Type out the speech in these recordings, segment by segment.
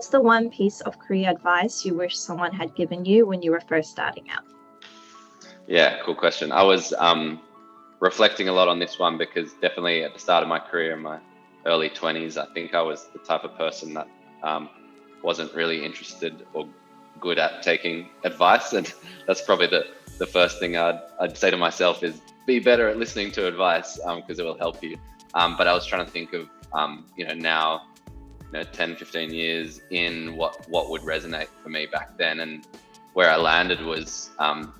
What's the one piece of career advice you wish someone had given you when you were first starting out? Yeah, cool question. I was reflecting a lot on this one because definitely at the start of my career in my early 20s, I think I was the type of person that wasn't really interested or good at taking advice. And that's probably the first thing I'd say to myself is be better at listening to advice because it will help you. But I was trying to think of, now, 10, 15 years in what would resonate for me back then. And where I landed was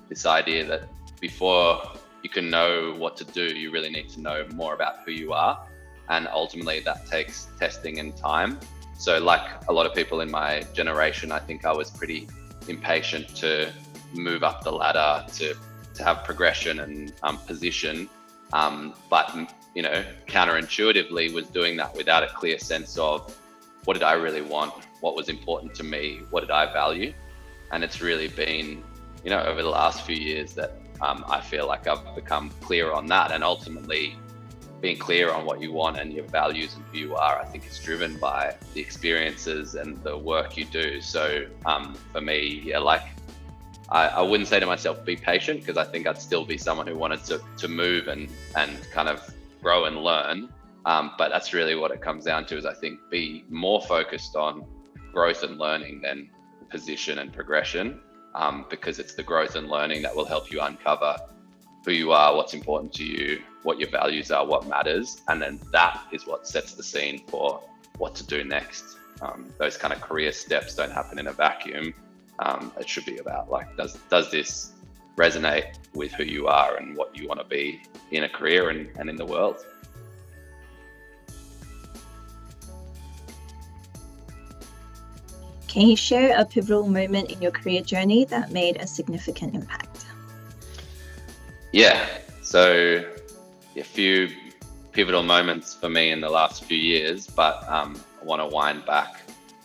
this idea that before you can know what to do, you really need to know more about who you are. And ultimately that takes testing and time. So like a lot of people in my generation, I think I was pretty impatient to move up the ladder, to have progression and position. But counterintuitively was doing that without a clear sense of what did I really want? What was important to me? What did I value? And it's really been, over the last few years that I feel like I've become clear on that. And ultimately being clear on what you want and your values and who you are, I think is driven by the experiences and the work you do. So for me, I wouldn't say to myself, be patient, because I think I'd still be someone who wanted to move and kind of grow and learn. But that's really what it comes down to, is I think be more focused on growth and learning than position and progression, because it's the growth and learning that will help you uncover who you are, what's important to you, what your values are, what matters. And then that is what sets the scene for what to do next. Those kind of career steps don't happen in a vacuum. It should be about does this resonate with who you are and what you want to be in a career and in the world? Can you share a pivotal moment in your career journey that made a significant impact? Yeah, so a few pivotal moments for me in the last few years, but I want to wind back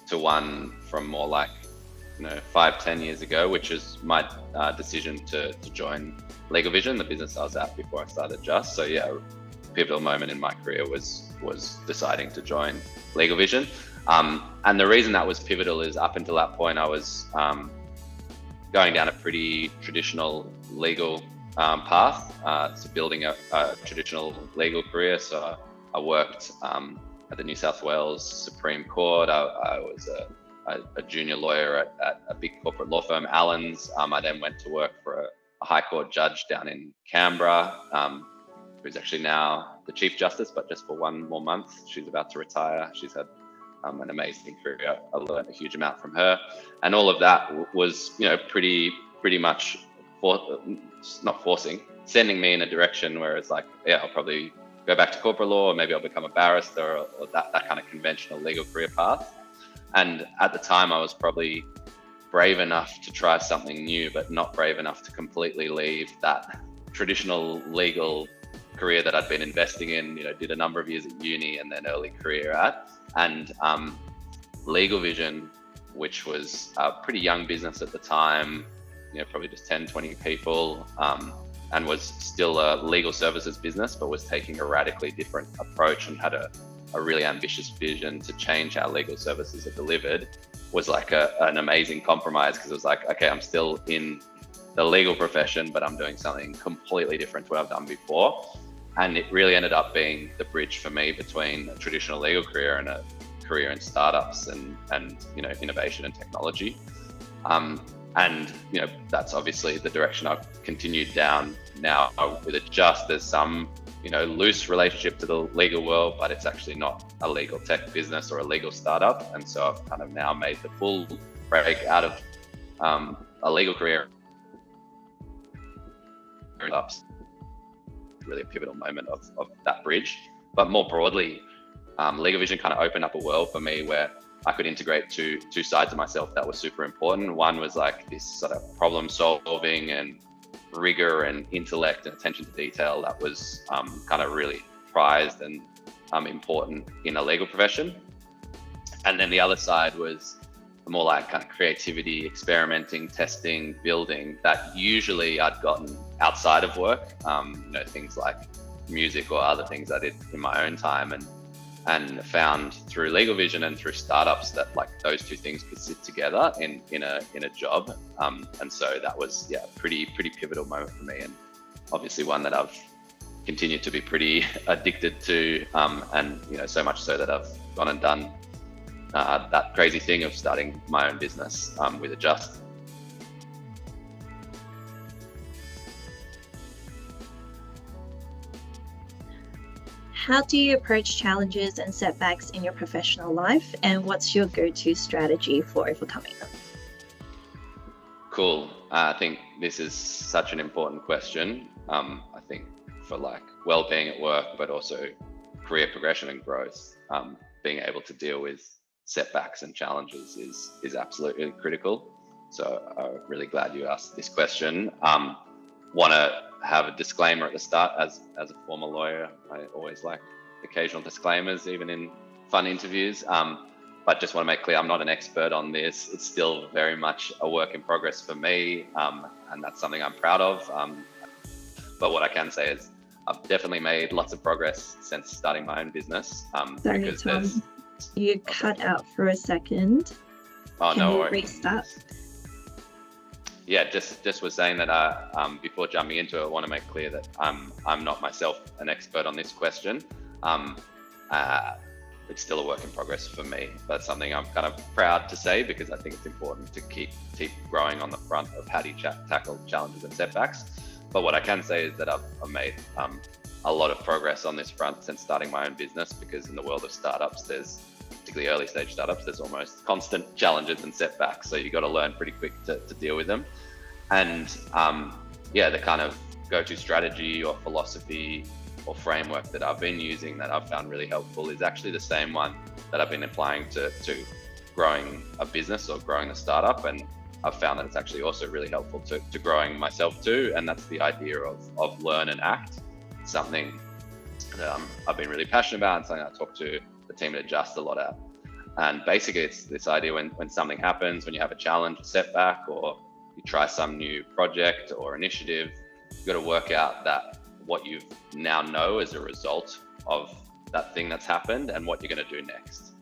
to one from more 5-10 years ago, which is my decision to join Legal Vision, the business I was at before I started Ajust. So yeah, a pivotal moment in my career was deciding to join Legal Vision. And the reason that was pivotal is up until that point, I was going down a pretty traditional legal path, to building a traditional legal career. So I worked at the New South Wales Supreme Court. I was a junior lawyer at a big corporate law firm, Allens. I then went to work for a High Court judge down in Canberra, who's actually now the Chief Justice, but just for one more month. She's about to retire. She's had an amazing career. I learned a huge amount from her, and all of that was, pretty much not forcing, sending me in a direction where it's I'll probably go back to corporate law, or maybe I'll become a barrister, or that kind of conventional legal career path. And at the time, I was probably brave enough to try something new, but not brave enough to completely leave that traditional legal career that I'd been investing in, did a number of years at uni and then early career at. And Legal Vision, which was a pretty young business at the time, probably just 10, 20 people, and was still a legal services business, but was taking a radically different approach and had a really ambitious vision to change how legal services are delivered, was an amazing compromise, because it was okay, I'm still in the legal profession, but I'm doing something completely different to what I've done before. And it really ended up being the bridge for me between a traditional legal career and a career in startups and innovation and technology. And that's obviously the direction I've continued down now with Ajust. There's some loose relationship to the legal world, but it's actually not a legal tech business or a legal startup. And so I've kind of now made the full break out of a legal career. Really a pivotal moment of that bridge. But more broadly, Legal Vision kind of opened up a world for me where I could integrate two sides of myself that were super important. One was this sort of problem solving and rigor and intellect and attention to detail that was kind of really prized and important in a legal profession. And then the other side was more kind of creativity, experimenting, testing, building, that usually I'd gotten outside of work, things like music or other things I did in my own time. And and found through Legal Vision and through startups that like those two things could sit together in a job. And so that was pretty pivotal moment for me, and obviously one that I've continued to be pretty addicted to, and so much so that I've gone and done that crazy thing of starting my own business with Ajust. How do you approach challenges and setbacks in your professional life, and what's your go-to strategy for overcoming them? Cool. I think this is such an important question. I think for like well-being at work, but also career progression and growth, being able to deal with setbacks and challenges is absolutely critical. So I'm really glad you asked this question. Want to have a disclaimer at the start. As a former lawyer, I always like occasional disclaimers, even in fun interviews. But just want to make clear, I'm not an expert on this. It's still very much a work in progress for me, and that's something I'm proud of. But what I can say is I've definitely made lots of progress since starting my own business. Sorry, Tom, you cut out for a second. Oh, Can no you worries. restart? Yeah, just was saying that before jumping into it, I want to make clear that I'm not myself an expert on this question. It's still a work in progress for me. That's something I'm kind of proud to say, because I think it's important to keep growing on the front of how do you tackle challenges and setbacks. But what I can say is that I've made a lot of progress on this front since starting my own business, because in the world of startups, particularly early stage startups, there's almost constant challenges and setbacks. So you got to learn pretty quick to deal with them. And the kind of go-to strategy or philosophy or framework that I've been using that I've found really helpful is actually the same one that I've been applying to growing a business or growing a startup. And I've found that it's actually also really helpful to growing myself too. And that's the idea of learn and act. Something that I've been really passionate about, and something I talk to the team at Ajust a lot at. And basically it's this idea when something happens, when you have a challenge, a setback, or you try some new project or initiative, you've got to work out that what you now know as a result of that thing that's happened and what you're going to do next.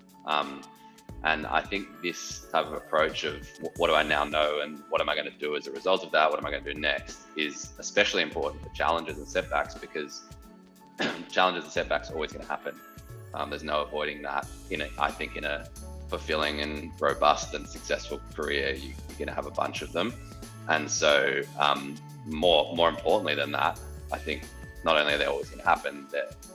And I think this type of approach of what do I now know and what am I going to do as a result of that, what am I going to do next, is especially important for challenges and setbacks, because challenges and setbacks are always going to happen. There's no avoiding that. I think in a fulfilling and robust and successful career, you're going to have a bunch of them. And so more importantly than that, I think not only are they always going to happen,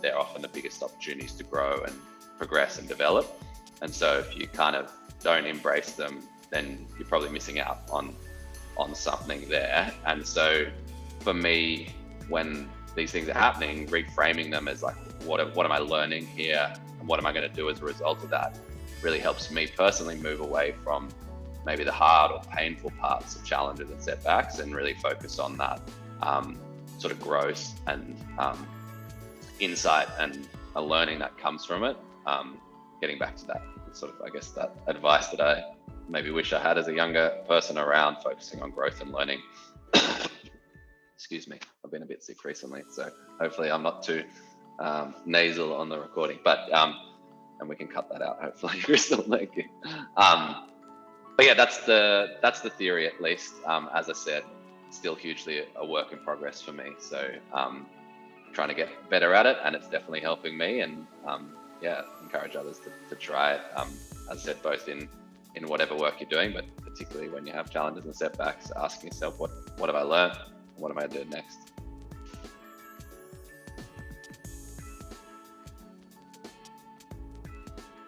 they're often the biggest opportunities to grow and progress and develop. And so if you kind of don't embrace them, then you're probably missing out on something there. And so for me, when these things are happening, reframing them as like, what am I learning here, and what am I going to do as a result of that, really helps me personally move away from maybe the hard or painful parts of challenges and setbacks, and really focus on that sort of growth and insight and a learning that comes from it. Getting back to that sort of, I guess, that advice that I maybe wish I had as a younger person around focusing on growth and learning. Excuse me, I've been a bit sick recently, so hopefully I'm not too nasal on the recording, but and we can cut that out hopefully, Crystal. Thank you. But yeah, that's the theory, at least. As I said, still hugely a work in progress for me. So trying to get better at it, and it's definitely helping me. And encourage others to try it. As I said, both in whatever work you're doing, but particularly when you have challenges and setbacks, asking yourself, what have I learned? What am I doing next?